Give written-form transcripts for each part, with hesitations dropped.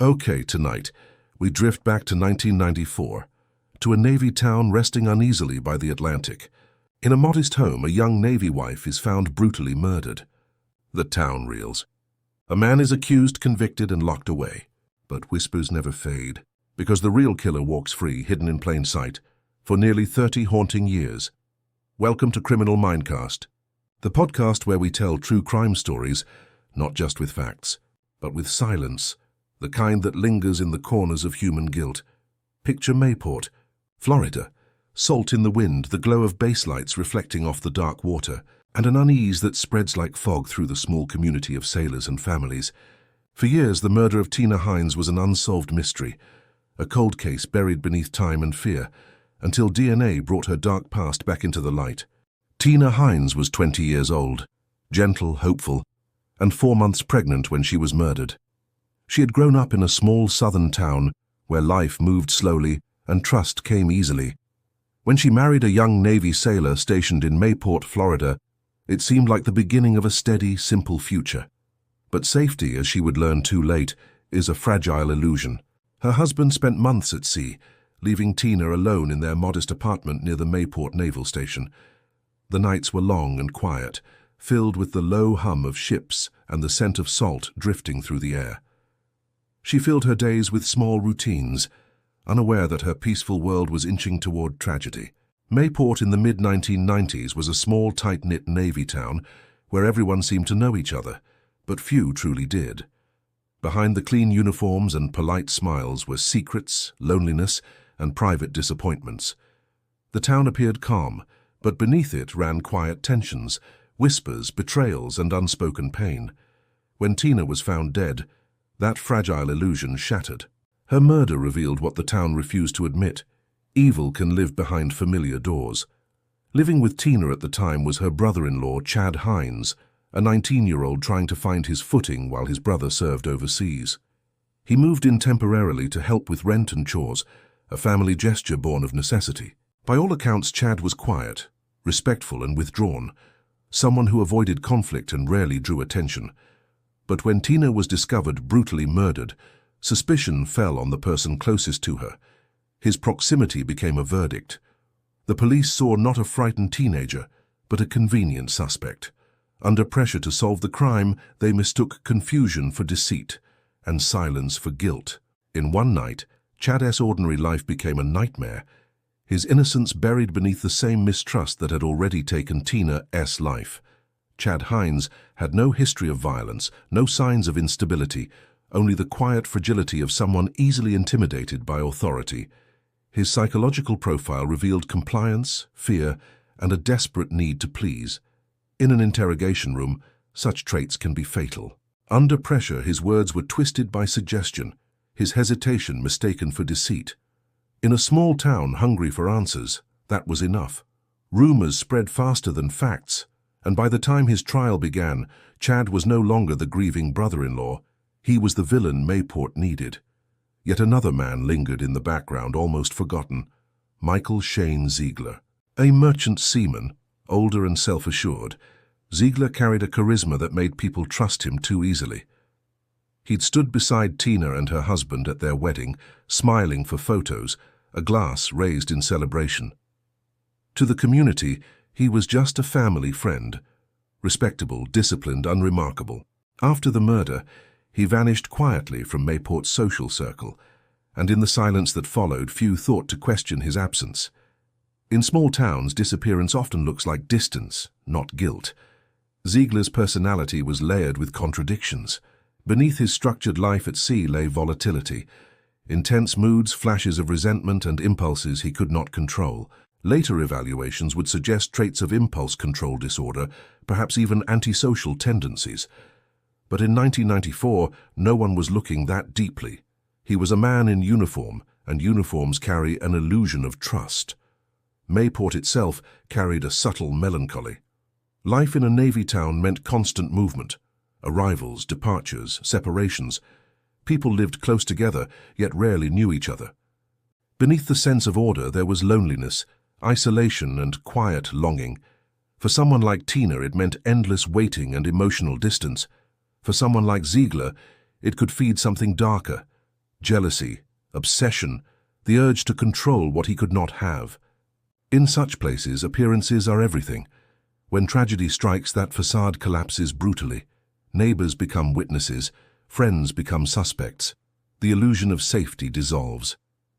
Okay, tonight, we drift back to 1994, to a Navy town resting uneasily by the Atlantic. In a modest home, a young Navy wife is found brutally murdered. The town reels. A man is accused, convicted, and locked away. But whispers never fade, because the real killer walks free, hidden in plain sight, for nearly 30 haunting years. Welcome to Criminal Mindcast, the podcast where we tell true crime stories, not just with facts, but with silence, the kind that lingers in the corners of human guilt. Picture Mayport, Florida, salt in the wind, the glow of base lights reflecting off the dark water, and an unease that spreads like fog through the small community of sailors and families. For years, the murder of Tina Hines was an unsolved mystery, a cold case buried beneath time and fear, until DNA brought her dark past back into the light. Tina Hines was 20 years old, gentle, hopeful, and 4 months pregnant when she was murdered. She had grown up in a small southern town where life moved slowly and trust came easily. When she married a young Navy sailor stationed in Mayport, Florida, it seemed like the beginning of a steady, simple future. But safety, as she would learn too late, is a fragile illusion. Her husband spent months at sea, leaving Tina alone in their modest apartment near the Mayport Naval Station. The nights were long and quiet, filled with the low hum of ships and the scent of salt drifting through the air. She filled her days with small routines, unaware that her peaceful world was inching toward tragedy. Mayport in the mid-1990s was a small, tight-knit Navy town where everyone seemed to know each other, but few truly did. Behind the clean uniforms and polite smiles were secrets, loneliness, and private disappointments. The town appeared calm, but beneath it ran quiet tensions, whispers, betrayals, and unspoken pain. When Tina was found dead, that fragile illusion shattered. Her murder revealed what the town refused to admit. Evil can live behind familiar doors. Living with Tina at the time was her brother-in-law, Chad Hines, a 19-year-old trying to find his footing while his brother served overseas. He moved in temporarily to help with rent and chores, a family gesture born of necessity. By all accounts, Chad was quiet, respectful and withdrawn, someone who avoided conflict and rarely drew attention. But when Tina was discovered brutally murdered, suspicion fell on the person closest to her. His proximity became a verdict. The police saw not a frightened teenager, but a convenient suspect. Under pressure to solve the crime, they mistook confusion for deceit and silence for guilt. In one night, Chad's ordinary life became a nightmare, his innocence buried beneath the same mistrust that had already taken Tina's life. Chad Hines had no history of violence, no signs of instability, only the quiet fragility of someone easily intimidated by authority. His psychological profile revealed compliance, fear, and a desperate need to please. In an interrogation room, such traits can be fatal. Under pressure, his words were twisted by suggestion, his hesitation mistaken for deceit. In a small town hungry for answers, that was enough. Rumors spread faster than facts, and by the time his trial began, Chad was no longer the grieving brother-in-law. He was the villain Mayport needed. Yet another man lingered in the background, almost forgotten. Michael Shane Ziegler. A merchant seaman, older and self-assured, Ziegler carried a charisma that made people trust him too easily. He'd stood beside Tina and her husband at their wedding, smiling for photos, a glass raised in celebration. To the community, he was just a family friend, respectable, disciplined, unremarkable. After the murder, he vanished quietly from Mayport's social circle, and in the silence that followed, few thought to question his absence. In small towns, disappearance often looks like distance, not guilt. Ziegler's personality was layered with contradictions. Beneath his structured life at sea lay volatility, intense moods, flashes of resentment, and impulses he could not control. Later evaluations would suggest traits of impulse control disorder, perhaps even antisocial tendencies. But in 1994, no one was looking that deeply. He was a man in uniform, and uniforms carry an illusion of trust. Mayport itself carried a subtle melancholy. Life in a Navy town meant constant movement, arrivals, departures, separations. People lived close together, yet rarely knew each other. Beneath the sense of order, there was loneliness, isolation, and quiet longing. For someone like Tina, it meant endless waiting and emotional distance. For someone like Ziegler, it could feed something darker, jealousy, obsession, the urge to control what he could not have. In such places, appearances are everything. When tragedy strikes, that facade collapses brutally. Neighbors become witnesses, friends become suspects. The illusion of safety dissolves.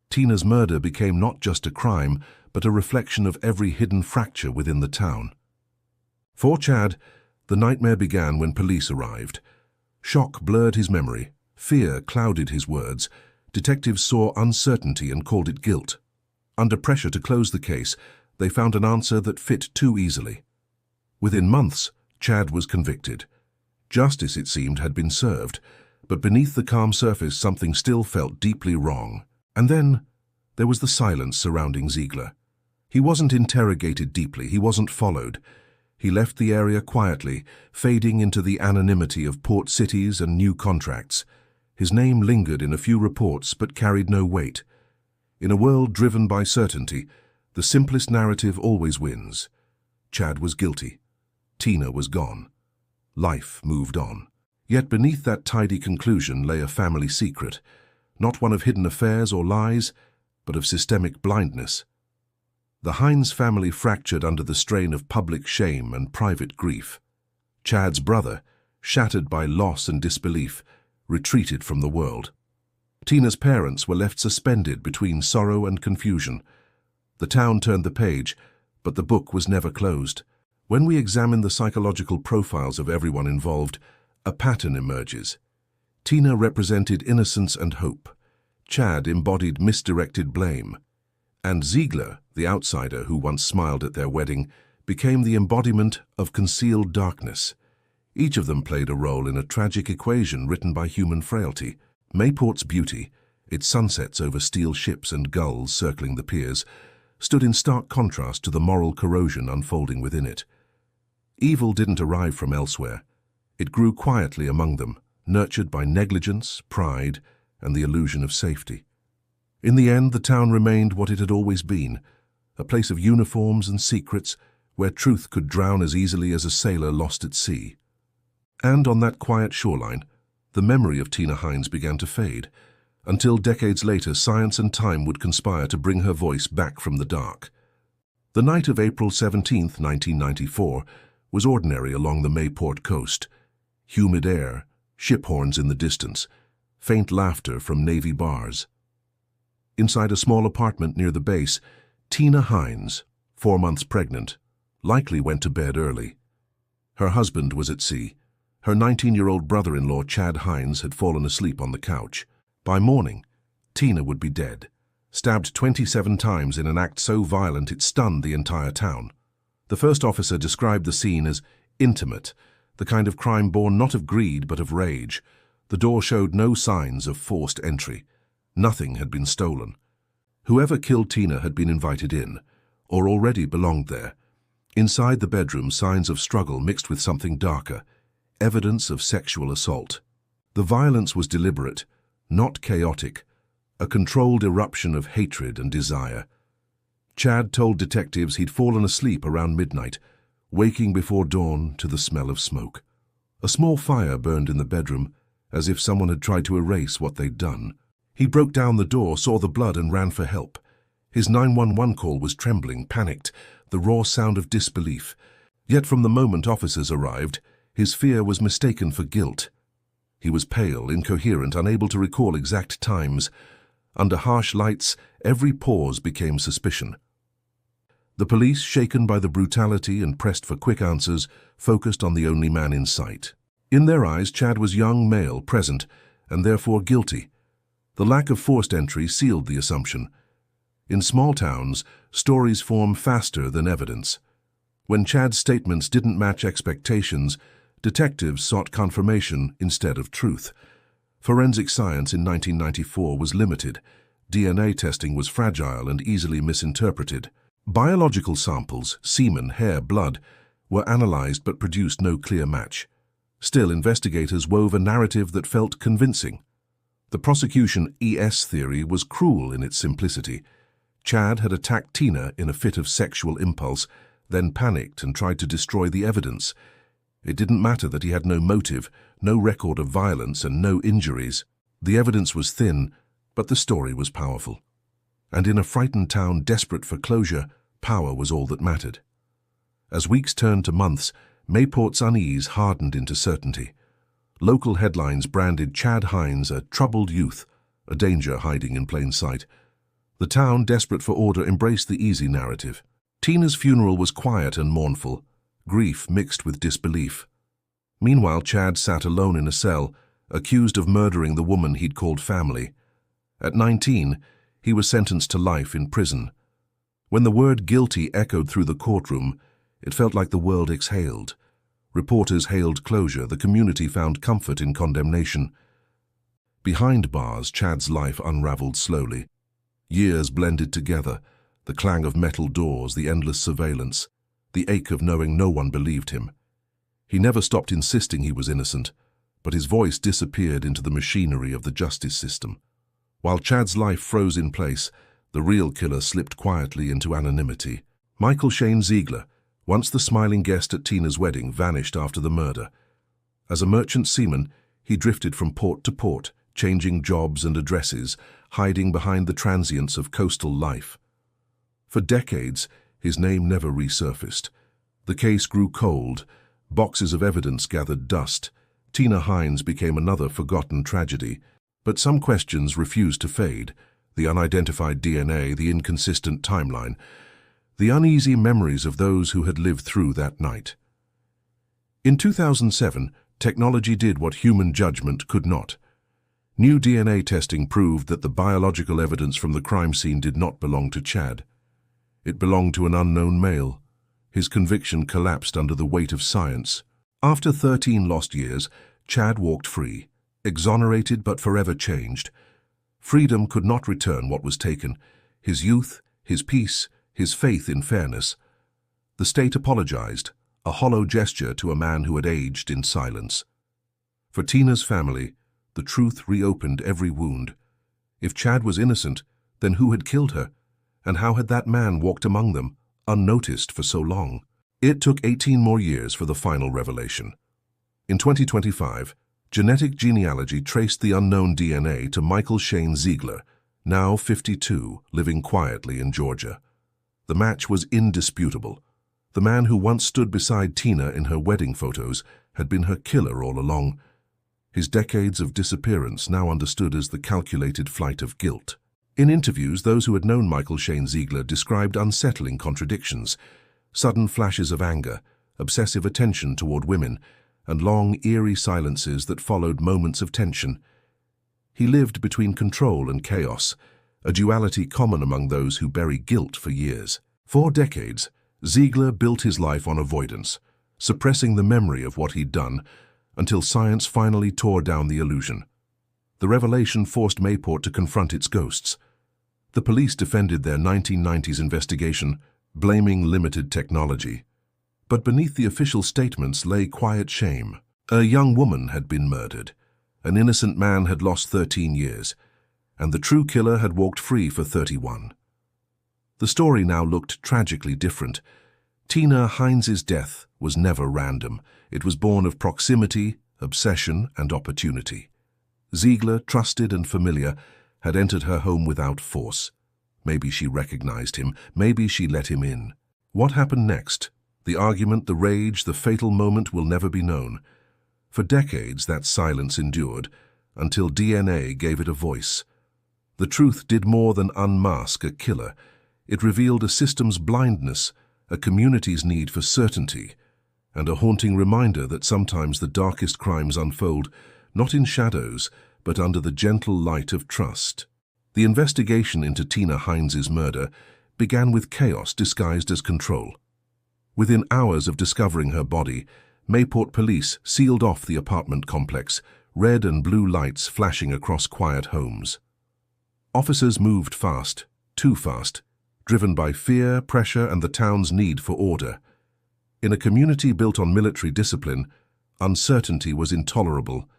Tina's murder became not just a crime, but a reflection of every hidden fracture within the town. For Chad, the nightmare began when police arrived. Shock blurred his memory, fear clouded his words. Detectives saw uncertainty and called it guilt. Under pressure to close the case, they found an answer that fit too easily. Within months, Chad was convicted. Justice, it seemed, had been served, but beneath the calm surface something still felt deeply wrong. And then, there was the silence surrounding Ziegler. He wasn't interrogated deeply, he wasn't followed. He left the area quietly, fading into the anonymity of port cities and new contracts. His name lingered in a few reports but carried no weight. In a world driven by certainty, the simplest narrative always wins. Chad was guilty. Tina was gone. Life moved on. Yet beneath that tidy conclusion lay a family secret, not one of hidden affairs or lies, but of systemic blindness. The Hines family fractured under the strain of public shame and private grief. Chad's brother, shattered by loss and disbelief, retreated from the world. Tina's parents were left suspended between sorrow and confusion. The town turned the page, but the book was never closed. When we examine the psychological profiles of everyone involved, a pattern emerges. Tina represented innocence and hope. Chad embodied misdirected blame. And Ziegler, the outsider who once smiled at their wedding, became the embodiment of concealed darkness. Each of them played a role in a tragic equation written by human frailty. Mayport's beauty, its sunsets over steel ships and gulls circling the piers, stood in stark contrast to the moral corrosion unfolding within it. Evil didn't arrive from elsewhere. It grew quietly among them, nurtured by negligence, pride, and the illusion of safety. In the end, the town remained what it had always been, a place of uniforms and secrets where truth could drown as easily as a sailor lost at sea. And on that quiet shoreline, the memory of Tina Hines began to fade, until decades later science and time would conspire to bring her voice back from the dark. The night of April 17, 1994, was ordinary along the Mayport coast. Humid air, ship horns in the distance, faint laughter from Navy bars. Inside a small apartment near the base, Tina Hines, 4 months pregnant, likely went to bed early. Her husband was at sea. Her 19-year-old brother-in-law, Chad Hines, had fallen asleep on the couch. By morning, Tina would be dead, stabbed 27 times in an act so violent it stunned the entire town. The first officer described the scene as intimate, the kind of crime born not of greed but of rage. The door showed no signs of forced entry. Nothing had been stolen. Whoever killed Tina had been invited in, or already belonged there. Inside the bedroom, signs of struggle mixed with something darker, evidence of sexual assault. The violence was deliberate, not chaotic, a controlled eruption of hatred and desire. Chad told detectives he'd fallen asleep around midnight, waking before dawn to the smell of smoke. A small fire burned in the bedroom, as if someone had tried to erase what they'd done. He broke down the door, saw the blood, and ran for help. His 911 call was trembling, panicked, the raw sound of disbelief. Yet from the moment officers arrived, his fear was mistaken for guilt. He was pale, incoherent, unable to recall exact times. Under harsh lights, every pause became suspicion. The police, shaken by the brutality and pressed for quick answers, focused on the only man in sight. In their eyes, Chad was young, male, present, and therefore guilty. The lack of forced entry sealed the assumption. In small towns, stories form faster than evidence. When Chad's statements didn't match expectations, detectives sought confirmation instead of truth. Forensic science in 1994 was limited. DNA testing was fragile and easily misinterpreted. Biological samples, semen, hair, blood, were analyzed but produced no clear match. Still, investigators wove a narrative that felt convincing. The prosecution ES theory was cruel in its simplicity. Chad had attacked Tina in a fit of sexual impulse, then panicked and tried to destroy the evidence. It didn't matter that he had no motive, no record of violence, and no injuries. The evidence was thin, But the story was powerful. And in a frightened town desperate for closure, power was all that mattered. As weeks turned to months, Mayport's unease hardened into certainty. Local headlines branded Chad Hines a troubled youth, a danger hiding in plain sight. The town, desperate for order, embraced the easy narrative. Tina's funeral was quiet and mournful, grief mixed with disbelief. Meanwhile, Chad sat alone in a cell, accused of murdering the woman he'd called family. At 19, he was sentenced to life in prison. When the word guilty echoed through the courtroom, it felt like the world exhaled. Reporters hailed closure, the community found comfort in condemnation. Behind bars, Chad's life unraveled slowly. Years blended together, the clang of metal doors, the endless surveillance, the ache of knowing no one believed him. He never stopped insisting he was innocent, but his voice disappeared into the machinery of the justice system. While Chad's life froze in place, the real killer slipped quietly into anonymity. Michael Shane Ziegler, once the smiling guest at Tina's wedding, vanished after the murder. As a merchant seaman, he drifted from port to port, changing jobs and addresses, hiding behind the transience of coastal life. For decades, his name never resurfaced. The case grew cold, boxes of evidence gathered dust. Tina Hines became another forgotten tragedy. But some questions refused to fade: the unidentified DNA, the inconsistent timeline, the uneasy memories of those who had lived through that night. In 2007, technology did what human judgment could not. New DNA testing proved that the biological evidence from the crime scene did not belong to Chad. It belonged to an unknown male. His conviction collapsed under the weight of science. After 13 lost years, Chad walked free, exonerated but forever changed. Freedom could not return what was taken: his youth, his peace, his faith in fairness. The state apologized, a hollow gesture to a man who had aged in silence. For Tina's family, the truth reopened every wound. If Chad was innocent, then who had killed her? And how had that man walked among them, unnoticed for so long? It took 18 more years for the final revelation. In 2025, genetic genealogy traced the unknown DNA to Michael Shane Ziegler, now 52, living quietly in Georgia. The match was indisputable. The man who once stood beside Tina in her wedding photos had been her killer all along. His decades of disappearance now understood as the calculated flight of guilt. In interviews, those who had known Michael Shane Ziegler described unsettling contradictions: sudden flashes of anger, obsessive attention toward women, and long, eerie silences that followed moments of tension. He lived between control and chaos, a duality common among those who bury guilt for years. For decades, Ziegler built his life on avoidance, suppressing the memory of what he'd done, until science finally tore down the illusion. The revelation forced Mayport to confront its ghosts. The police defended their 1990s investigation, blaming limited technology. But beneath the official statements lay quiet shame. A young woman had been murdered. An innocent man had lost 13 years. And the true killer had walked free for 31. The story now looked tragically different. Tina Hines's death was never random. It was born of proximity, obsession, and opportunity. Ziegler, trusted and familiar, had entered her home without force. Maybe she recognized him. Maybe she let him in. What happened next? The argument, the rage, the fatal moment will never be known. For decades, that silence endured, until DNA gave it a voice. The truth did more than unmask a killer. It revealed a system's blindness, a community's need for certainty, and a haunting reminder that sometimes the darkest crimes unfold, not in shadows, but under the gentle light of trust. The investigation into Tina Hines's murder began with chaos disguised as control. Within hours of discovering her body, Mayport police sealed off the apartment complex, red and blue lights flashing across quiet homes. Officers moved fast, too fast, driven by fear, pressure, and the town's need for order. In a community built on military discipline, uncertainty was intolerable.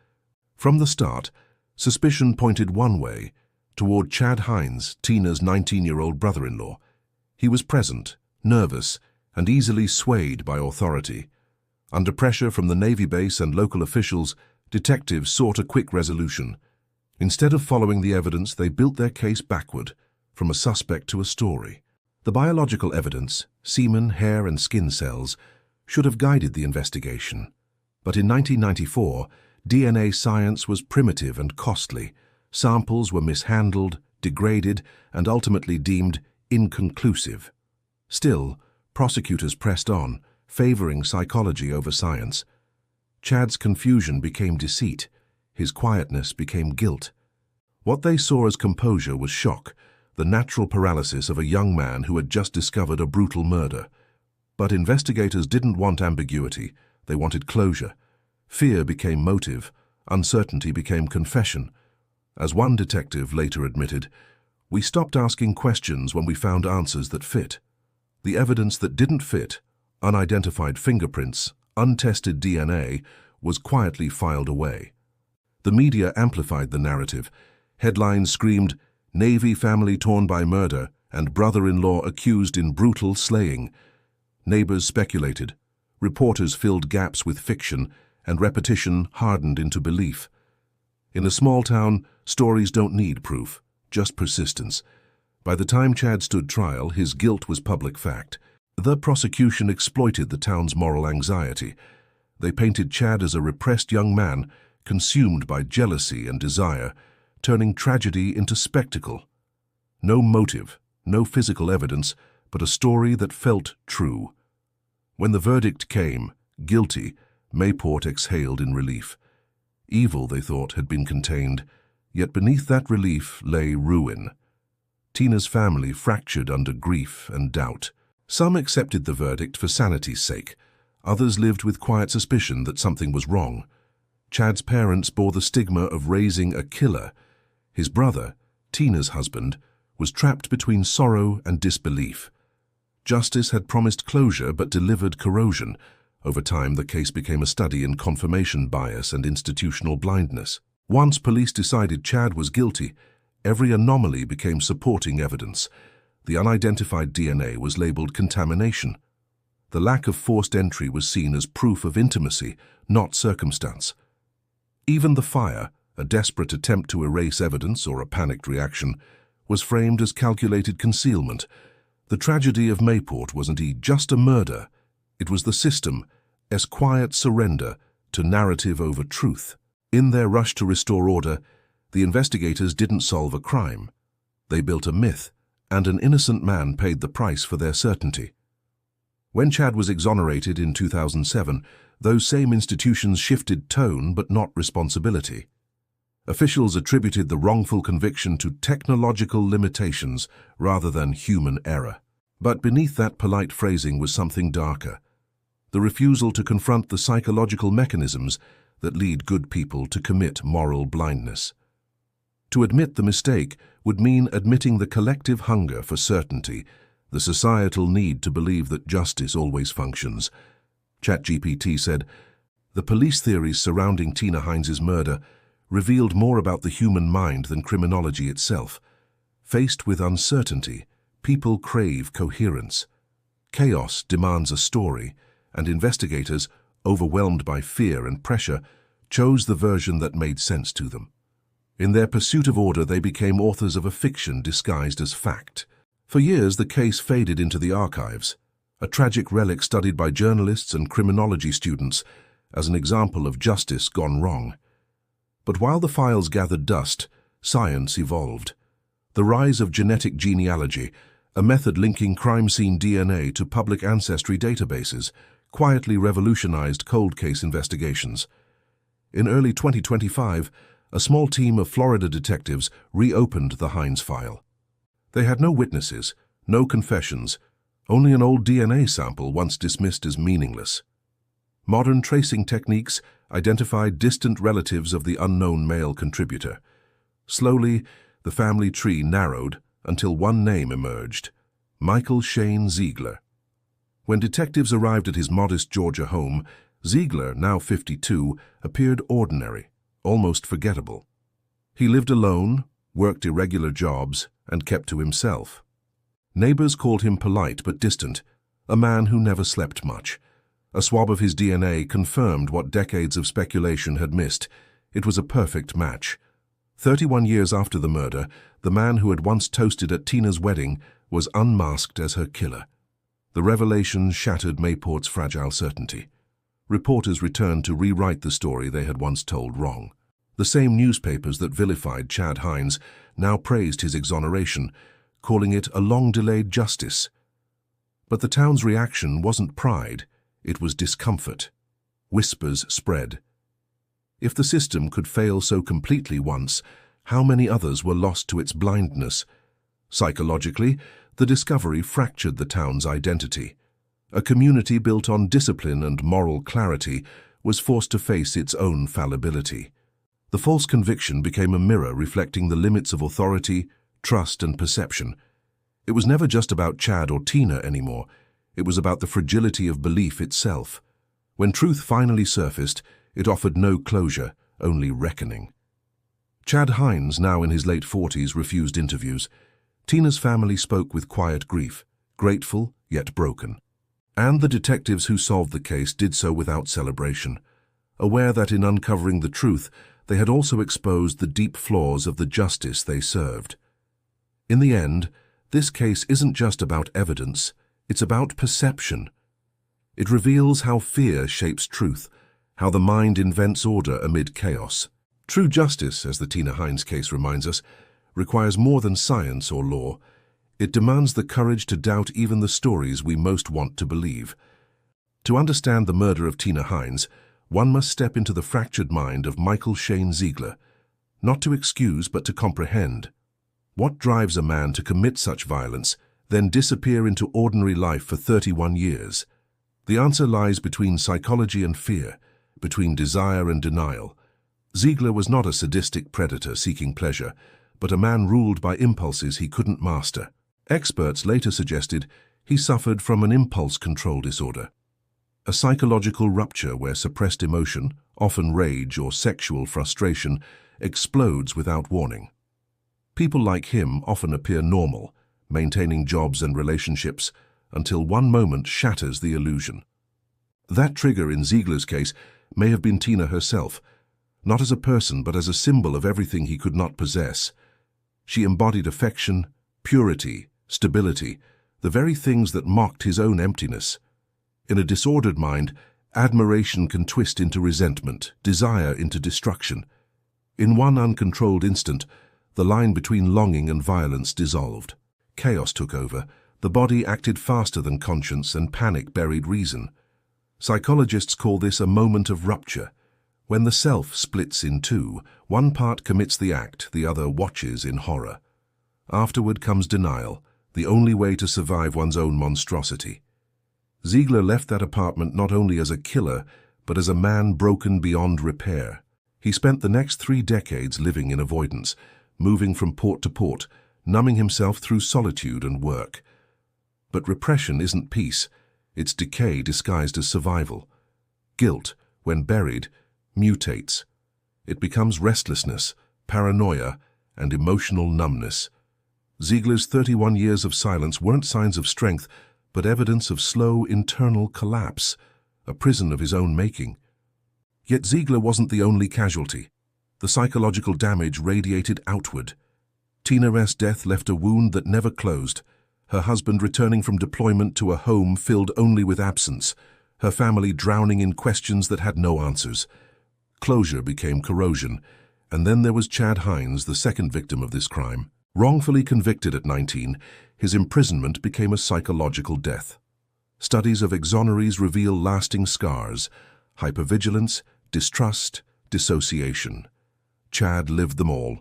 From the start, suspicion pointed one way, toward Chad Hines, Tina's 19-year-old brother-in-law. He was present, nervous, and easily swayed by authority. Under pressure from the Navy base and local officials, detectives sought a quick resolution. Instead of following the evidence, they built their case backward, from a suspect to a story. The biological evidence, semen, hair, and skin cells, should have guided the investigation. But in 1994, DNA science was primitive and costly. Samples were mishandled, degraded, and ultimately deemed inconclusive. Still, prosecutors pressed on, favoring psychology over science. Chad's confusion became deceit. His quietness became guilt. What they saw as composure was shock, the natural paralysis of a young man who had just discovered a brutal murder. But investigators didn't want ambiguity. They wanted closure. Fear became motive. Uncertainty became confession. As one detective later admitted, "We stopped asking questions when we found answers that fit." The evidence that didn't fit, unidentified fingerprints, untested DNA, was quietly filed away. The media amplified the narrative. Headlines screamed, "Navy family torn by murder," and brother-in-law accused in brutal slaying. Neighbors speculated. Reporters filled gaps with fiction, and repetition hardened into belief. In a small town, stories don't need proof, just persistence. By the time Chad stood trial, his guilt was public fact. The prosecution exploited the town's moral anxiety. They painted Chad as a repressed young man, consumed by jealousy and desire, turning tragedy into spectacle. No motive, no physical evidence, but a story that felt true. When the verdict came, guilty, Mayport exhaled in relief. Evil, they thought, had been contained, yet beneath that relief lay ruin. Tina's family fractured under grief and doubt. Some accepted the verdict for sanity's sake. Others lived with quiet suspicion that something was wrong. Chad's parents bore the stigma of raising a killer. His brother, Tina's husband, was trapped between sorrow and disbelief. Justice had promised closure but delivered corrosion. Over time, the case became a study in confirmation bias and institutional blindness. Once police decided Chad was guilty, every anomaly became supporting evidence. The unidentified DNA was labeled contamination. The lack of forced entry was seen as proof of intimacy, not circumstance. Even the fire, a desperate attempt to erase evidence or a panicked reaction, was framed as calculated concealment. The tragedy of Mayport wasn't just a murder. It was the system's quiet surrender to narrative over truth. In their rush to restore order, the investigators didn't solve a crime. They built a myth, and an innocent man paid the price for their certainty. When Chad was exonerated in 2007, those same institutions shifted tone but not responsibility. Officials attributed the wrongful conviction to technological limitations rather than human error. But beneath that polite phrasing was something darker: the refusal to confront the psychological mechanisms that lead good people to commit moral blindness. To admit the mistake would mean admitting the collective hunger for certainty, the societal need to believe that justice always functions. ChatGPT said, "The police theories surrounding Tina Hines's murder revealed more about the human mind than criminology itself. Faced with uncertainty, people crave coherence. Chaos demands a story, and investigators, overwhelmed by fear and pressure, chose the version that made sense to them. In their pursuit of order, they became authors of a fiction disguised as fact. For years, the case faded into the archives, a tragic relic studied by journalists and criminology students as an example of justice gone wrong. But while the files gathered dust, science evolved. The rise of genetic genealogy, a method linking crime scene DNA to public ancestry databases, quietly revolutionized cold case investigations. In early 2025, a small team of Florida detectives reopened the Hines file. They had no witnesses, no confessions, only an old DNA sample once dismissed as meaningless. Modern tracing techniques identified distant relatives of the unknown male contributor. Slowly, the family tree narrowed until one name emerged: Michael Shane Ziegler. When detectives arrived at his modest Georgia home, Ziegler, now 52, appeared ordinary, almost forgettable. He lived alone, worked irregular jobs, and kept to himself. Neighbors called him polite but distant, a man who never slept much. A swab of his DNA confirmed what decades of speculation had missed. It was a perfect match. 31 years after the murder, the man who had once toasted at Tina's wedding was unmasked as her killer. The revelation shattered Mayport's fragile certainty. Reporters returned to rewrite the story they had once told wrong. The same newspapers that vilified Chad Hines now praised his exoneration, calling it a long-delayed justice. But the town's reaction wasn't pride, it was discomfort. Whispers spread. If the system could fail so completely once, how many others were lost to its blindness? Psychologically, the discovery fractured the town's identity. A community built on discipline and moral clarity was forced to face its own fallibility. The false conviction became a mirror reflecting the limits of authority, trust, and perception. It was never just about Chad or Tina anymore. It was about the fragility of belief itself. When truth finally surfaced, it offered no closure, only reckoning. Chad Hines, now in his late 40s, refused interviews. Tina's family spoke with quiet grief, grateful yet broken. And the detectives who solved the case did so without celebration, aware that in uncovering the truth, they had also exposed the deep flaws of the justice they served. In the end, this case isn't just about evidence, it's about perception. It reveals how fear shapes truth, how the mind invents order amid chaos. True justice, as the Tina Hines case reminds us, requires more than science or law. It demands the courage to doubt even the stories we most want to believe. To understand the murder of Tina Hines, one must step into the fractured mind of Michael Shane Ziegler, not to excuse but to comprehend. What drives a man to commit such violence, then disappear into ordinary life for 31 years? The answer lies between psychology and fear, between desire and denial. Ziegler was not a sadistic predator seeking pleasure, but a man ruled by impulses he couldn't master. Experts later suggested he suffered from an impulse control disorder, a psychological rupture where suppressed emotion, often rage or sexual frustration, explodes without warning. People like him often appear normal, maintaining jobs and relationships, until one moment shatters the illusion. That trigger in Ziegler's case may have been Tina herself, not as a person but as a symbol of everything he could not possess. She embodied affection, purity, stability, the very things that mocked his own emptiness. In a disordered mind, admiration can twist into resentment, desire into destruction. In one uncontrolled instant, the line between longing and violence dissolved. Chaos took over, the body acted faster than conscience, and panic buried reason. Psychologists call this a moment of rupture. When the self splits in two, one part commits the act, the other watches in horror. Afterward comes denial, the only way to survive one's own monstrosity. Ziegler left that apartment not only as a killer, but as a man broken beyond repair. He spent the next 3 decades living in avoidance, moving from port to port, numbing himself through solitude and work. But repression isn't peace, it's decay disguised as survival. Guilt, when buried, mutates. It becomes restlessness, paranoia, and emotional numbness. Ziegler's 31 years of silence weren't signs of strength, but evidence of slow internal collapse, a prison of his own making. Yet Ziegler wasn't the only casualty. The psychological damage radiated outward. Tina's death left a wound that never closed, her husband returning from deployment to a home filled only with absence, her family drowning in questions that had no answers. Closure became corrosion, and then there was Chad Hines, the second victim of this crime. Wrongfully convicted at 19, his imprisonment became a psychological death. Studies of exonerees reveal lasting scars: hypervigilance, distrust, dissociation. Chad lived them all.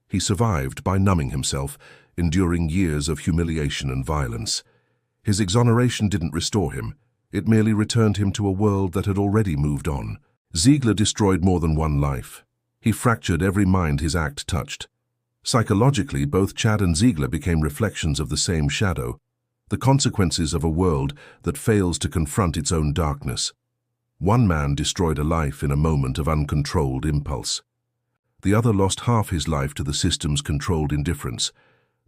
He survived by numbing himself, enduring years of humiliation and violence. His exoneration didn't restore him. It merely returned him to a world that had already moved on. Ziegler destroyed more than one life. He fractured every mind his act touched. Psychologically, both Chad and Ziegler became reflections of the same shadow, the consequences of a world that fails to confront its own darkness. One man destroyed a life in a moment of uncontrolled impulse. The other lost half his life to the system's controlled indifference.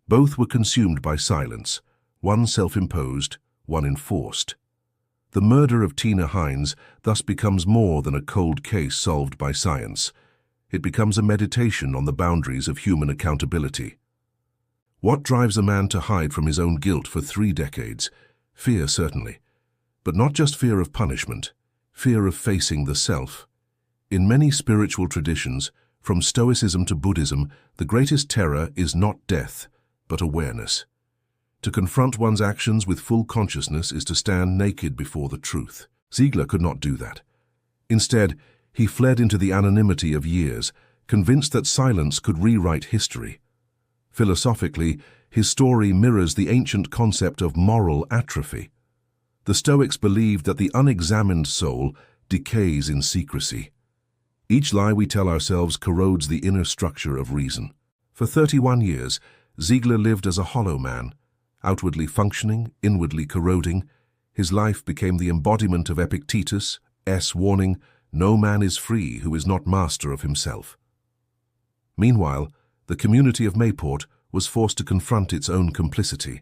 Both were consumed by silence, one self-imposed, one enforced. The murder of Tina Hines thus becomes more than a cold case solved by science. It becomes a meditation on the boundaries of human accountability. What drives a man to hide from his own guilt for 3 decades? Fear, certainly. But not just fear of punishment, fear of facing the self. In many spiritual traditions, from Stoicism to Buddhism, the greatest terror is not death, but awareness. To confront one's actions with full consciousness is to stand naked before the truth. Ziegler could not do that. Instead, he fled into the anonymity of years, convinced that silence could rewrite history. Philosophically, his story mirrors the ancient concept of moral atrophy. The Stoics believed that the unexamined soul decays in secrecy. Each lie we tell ourselves corrodes the inner structure of reason. For 31 years, Ziegler lived as a hollow man, outwardly functioning, inwardly corroding. His life became the embodiment of Epictetus' warning, "No man is free who is not master of himself." Meanwhile, the community of Mayport was forced to confront its own complicity.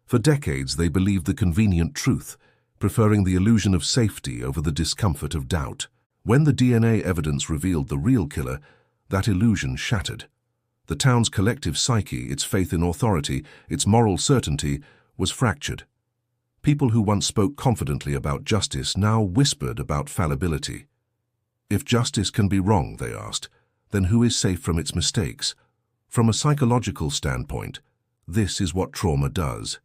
For decades, they believed the convenient truth, preferring the illusion of safety over the discomfort of doubt. When the DNA evidence revealed the real killer, that illusion shattered. The town's collective psyche, its faith in authority, its moral certainty, was fractured. People who once spoke confidently about justice now whispered about fallibility. If justice can be wrong, they asked, then who is safe from its mistakes? From a psychological standpoint, this is what trauma does.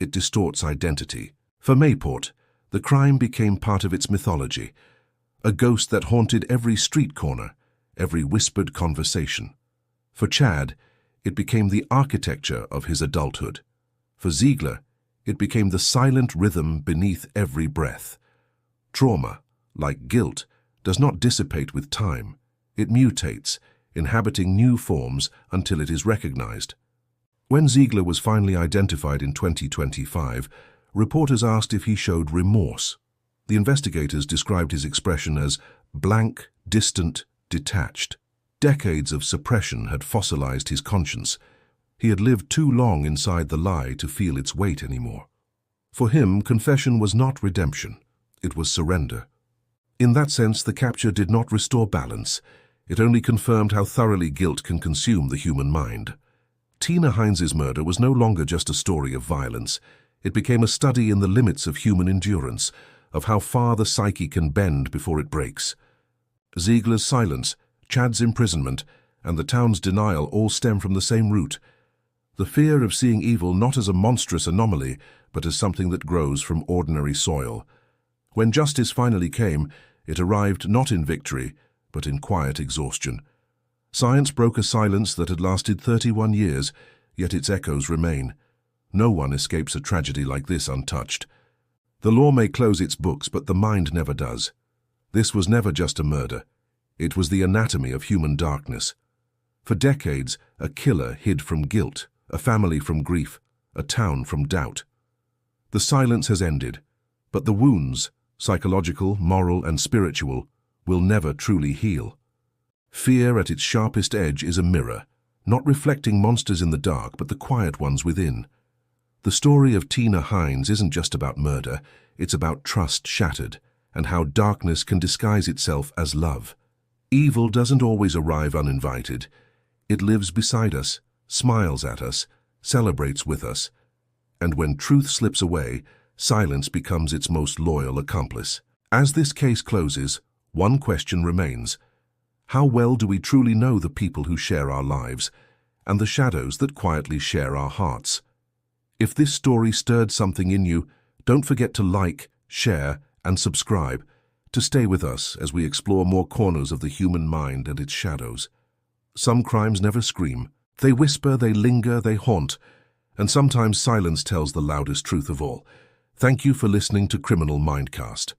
It distorts identity. For Mayport, the crime became part of its mythology, a ghost that haunted every street corner, every whispered conversation. For Chad, it became the architecture of his adulthood. For Ziegler, it became the silent rhythm beneath every breath. Trauma, like guilt, does not dissipate with time. It mutates, inhabiting new forms until it is recognized. When Ziegler was finally identified in 2025, reporters asked if he showed remorse. The investigators described his expression as blank, distant, detached. Decades of suppression had fossilized his conscience. He had lived too long inside the lie to feel its weight anymore. For him, confession was not redemption. It was surrender. In that sense, the capture did not restore balance. It only confirmed how thoroughly guilt can consume the human mind. Tina Hines's murder was no longer just a story of violence. It became a study in the limits of human endurance, of how far the psyche can bend before it breaks. Ziegler's silence, Chad's imprisonment, and the town's denial all stem from the same root: the fear of seeing evil not as a monstrous anomaly, but as something that grows from ordinary soil. When justice finally came, it arrived not in victory, but in quiet exhaustion. Science broke a silence that had lasted 31 years, yet its echoes remain. No one escapes a tragedy like this untouched. The law may close its books, but the mind never does. This was never just a murder. It was the anatomy of human darkness. For decades, a killer hid from guilt, a family from grief, a town from doubt. The silence has ended, but the wounds, psychological, moral, and spiritual, will never truly heal. Fear at its sharpest edge is a mirror, not reflecting monsters in the dark, but the quiet ones within. The story of Tina Hines isn't just about murder, it's about trust shattered, and how darkness can disguise itself as love. Evil doesn't always arrive uninvited. It lives beside us, smiles at us, celebrates with us. And when truth slips away, silence becomes its most loyal accomplice. As this case closes, one question remains: how well do we truly know the people who share our lives, and the shadows that quietly share our hearts? If this story stirred something in you, don't forget to like, share, and subscribe to stay with us as we explore more corners of the human mind and its shadows. Some crimes never scream. They whisper, they linger, they haunt, and sometimes silence tells the loudest truth of all. Thank you for listening to Criminal Mindcast.